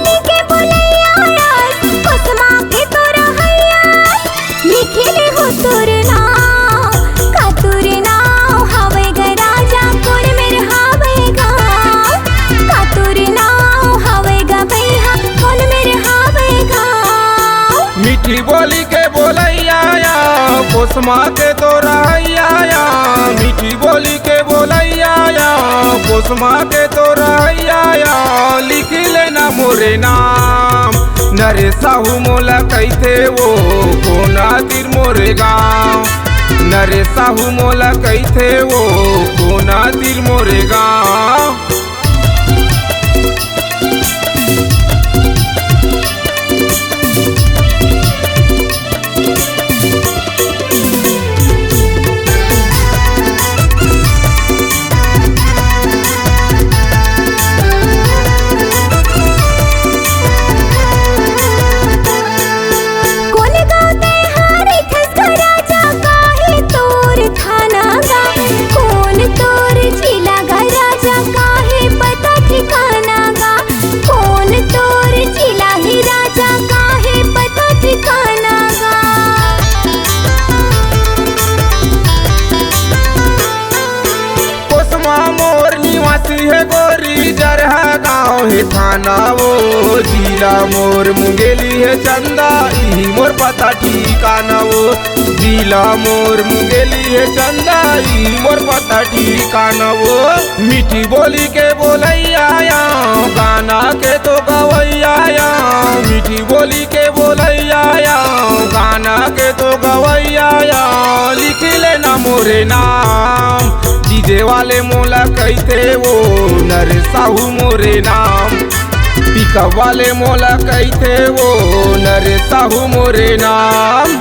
बोली के बोलैया कोसमा के तोरा हैया लिखिले हो तोर नाम का तोर नाम हवे ग राजा कोर मेर हवे गा का तोर नाम हवे ग भैया कोन मेर हवे गा। मीठी बोली के बोलैया कोसमा के तोरा हैया मीठी बोली के बोलैया कोसमा के तोरा हैया लिख लेना मोरे नाम नरे साहू मोला कहते वो कोना तिर मोरे गाँव नरे साहू मोला कहते वो कोना तिर मोरे गाँव। है गोरी जरहा गाँव है थाना वो जिला मोर मुंगेली है चंदा ई मोर पता ठिकाना वो जिला मोर मुंगेली है चंदा ई मोर पता ठिकाना वो। मीठी बोली के बोलैया गाना के तो गवैया मीठी बोली के बोलैया गाना के तो गवैया लिख लेना मोरे नाम डीजे वाले मोला कहते वो नरे साहू मोरे नाम पिकअप वाले मोला कहते वो नरे साहू मोरे नाम।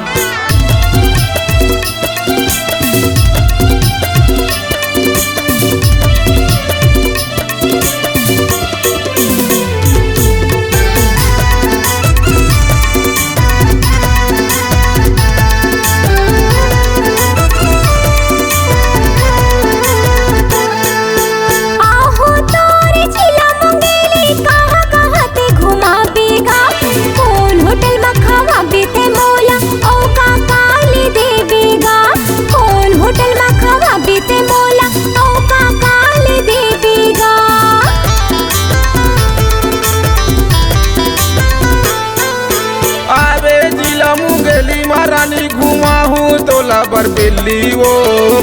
रानी घुमा हूँ तोला बरबेली वो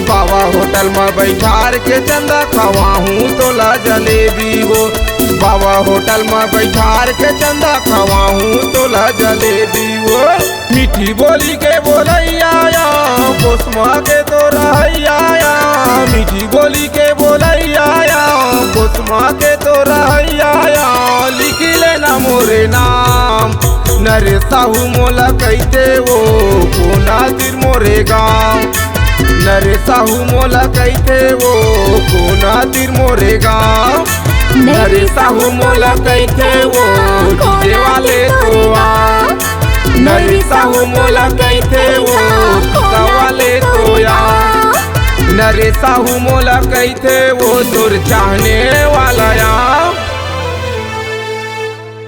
बाबा होटल में बैठार के चंदा खवा हूँ तोला जलेबी वो बाबा होटल में बैठार के चंदा खवा हूँ तोला जलेबी वो। मीठी बोली के बोलैया कोसमा के तोरा हैया मीठी बोली के बोलैया कोसमा के तोरा हैया लिख लेना मोरे नाम नरे साहू मोला कहते वो कोना तिर मोरे गाँव नरे साहू मोला कहते वो कोना तिर मोरे गाँव नरे साहू मोला कहते वो डीजे वाले तो आ नरे साहू मोला कहते वो पिका वाले तो आ नरे साहू मोला कहते वो तोर चाहने